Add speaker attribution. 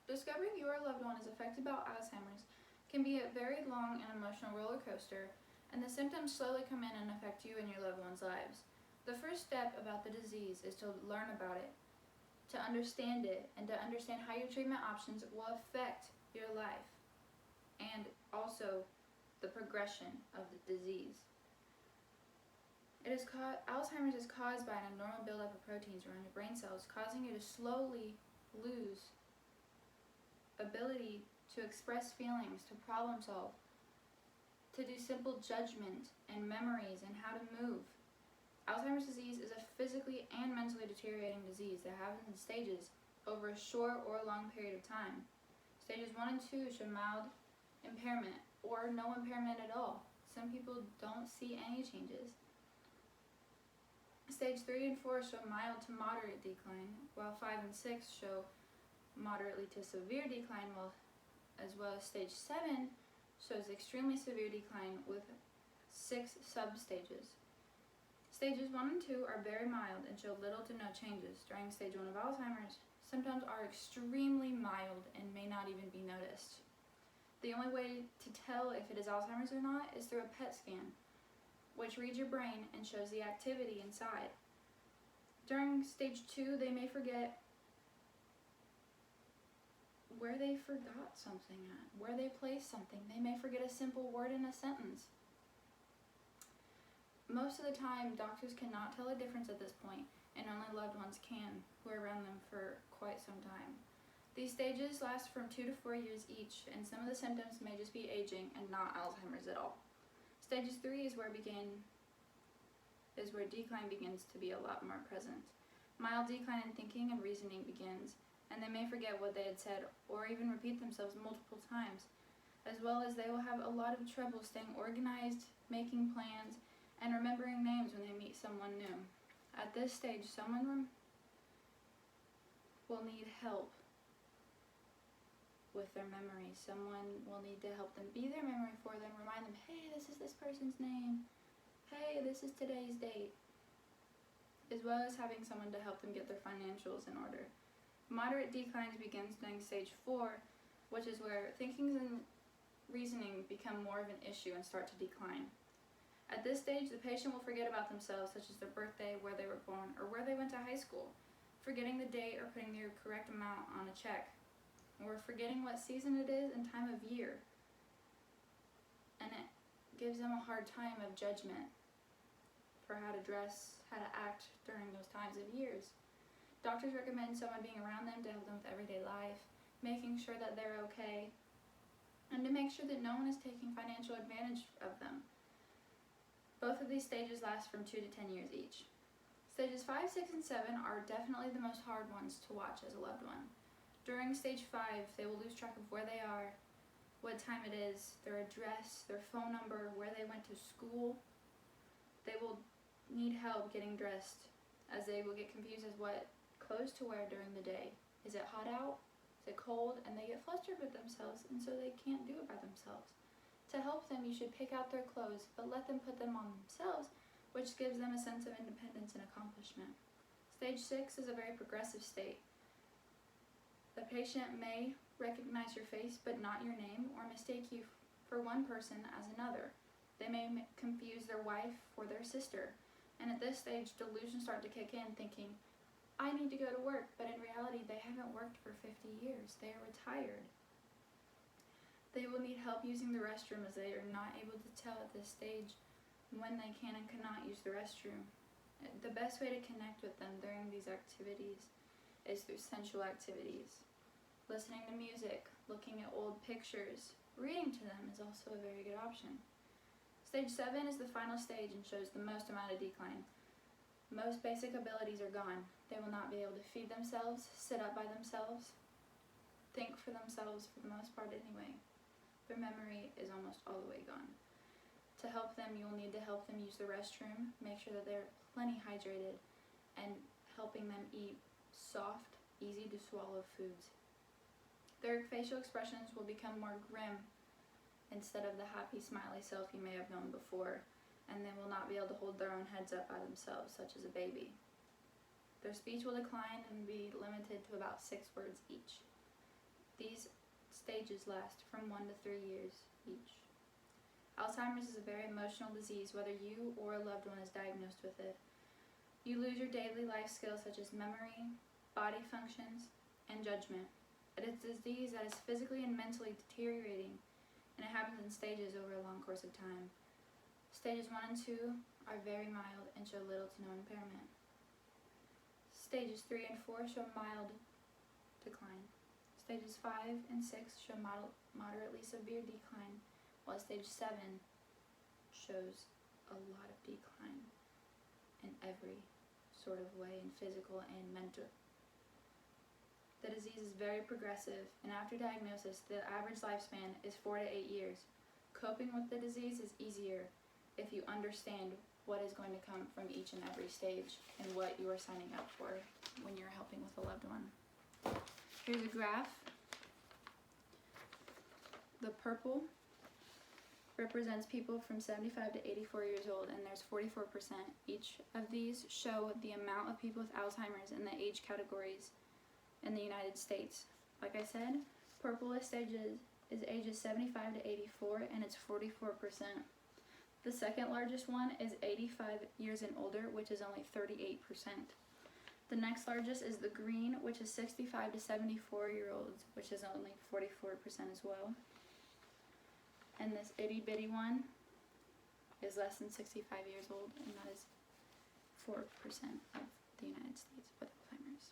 Speaker 1: Discovering your loved one is affected by Alzheimer's can be a very long and emotional roller coaster, and the symptoms slowly come in and affect you and your loved one's lives. The first step about the disease is to learn about it, to understand it, and to understand how your treatment options will affect your life and also the progression of the disease. Alzheimer's is caused by an abnormal buildup of proteins around your brain cells, causing you to slowly lose ability to express feelings, to problem solve, to do simple judgment and memories and how to move. Alzheimer's disease is a physically and mentally deteriorating disease that happens in stages over a short or long period of time. Stages 1 and 2 show mild impairment or no impairment at all. Some people don't see any changes. Stage 3 and 4 show mild to moderate decline, while 5 and 6 show moderately to severe decline, as well as stage 7 shows extremely severe decline with 6 substages. Stages 1 and 2 are very mild and show little to no changes. During stage 1 of Alzheimer's, symptoms are extremely mild and may not even be noticed. The only way to tell if it is Alzheimer's or not is through a PET scan, which reads your brain and shows the activity inside. During stage 2, they may forget where they forgot something at, where they placed something. They may forget a simple word in a sentence. Most of the time, doctors cannot tell a difference at this point, and only loved ones can, who are around them for quite some time. These stages last from 2 to 4 years each, and some of the symptoms may just be aging and not Alzheimer's at all. Stages 3 is where decline begins to be a lot more present. Mild decline in thinking and reasoning begins, and they may forget what they had said or even repeat themselves multiple times, as well as they will have a lot of trouble staying organized, making plans, and remembering names when they meet someone new. At this stage, someone will need help with their memory. Someone will need to help them be their memory for them, remind them, hey, this is this person's name, hey, this is today's date, as well as having someone to help them get their financials in order. Moderate decline begins during stage 4, which is where thinking and reasoning become more of an issue and start to decline. At this stage, the patient will forget about themselves, such as their birthday, where they were born, or where they went to high school, forgetting the date or putting the correct amount on a check, or forgetting what season it is and time of year. And it gives them a hard time of judgment for how to dress, how to act during those times of years. Doctors recommend someone being around them to help them with everyday life, making sure that they're okay, and to make sure that no one is taking financial advantage of them. Both of these stages last from 2 to 10 years each. Stages 5, 6, and 7 are definitely the most hard ones to watch as a loved one. During stage 5, they will lose track of where they are, what time it is, their address, their phone number, where they went to school. They will need help getting dressed, as they will get confused as what clothes to wear during the day. Is it hot out? Is it cold? And they get flustered with themselves, and so they can't do it by themselves. To help them, you should pick out their clothes, but let them put them on themselves, which gives them a sense of independence and accomplishment. Stage 6 is a very progressive state. The patient may recognize your face but not your name, or mistake you for one person as another. They may confuse their wife for their sister, and at this stage, delusions start to kick in, thinking, I need to go to work, but in reality, they haven't worked for 50 years. They are retired. They will need help using the restroom, as they are not able to tell at this stage when they can and cannot use the restroom. The best way to connect with them during these activities is through sensual activities. Listening to music, looking at old pictures, reading to them is also a very good option. Stage 7 is the final stage and shows the most amount of decline. Most basic abilities are gone. They will not be able to feed themselves, sit up by themselves, think for themselves for the most part anyway. Their memory is almost all the way gone. To help them, you'll need to help them use the restroom, make sure that they're plenty hydrated, and helping them eat soft, easy to swallow foods. Their facial expressions will become more grim instead of the happy, smiley self you may have known before, and they will not be able to hold their own heads up by themselves, such as a baby. Their speech will decline and be limited to about 6 words each. These stages last from 1 to 3 years each. Alzheimer's is a very emotional disease, whether you or a loved one is diagnosed with it. You lose your daily life skills such as memory, body functions, and judgment. It is a disease that is physically and mentally deteriorating, and it happens in stages over a long course of time. Stages 1 and 2 are very mild and show little to no impairment. Stages 3 and 4 show mild decline. Stages 5 and 6 show moderately severe decline, while stage 7 shows a lot of decline in every sort of way, in physical and mental. The disease is very progressive, and after diagnosis, the average lifespan is 4 to 8 years. Coping with the disease is easier if you understand what is going to come from each and every stage and what you are signing up for when you're helping with a loved one. Here's a graph. The purple represents people from 75 to 84 years old, and there's 44%. Each of these show the amount of people with Alzheimer's in the age categories in the United States. Like I said, purple is ages 75 to 84, and it's 44%. The second largest one is 85 years and older, which is only 38%. The next largest is the green, which is 65 to 74-year-olds, which is only 44% as well. And this itty bitty one is less than 65 years old, and that is 4% of the United States with Alzheimer's.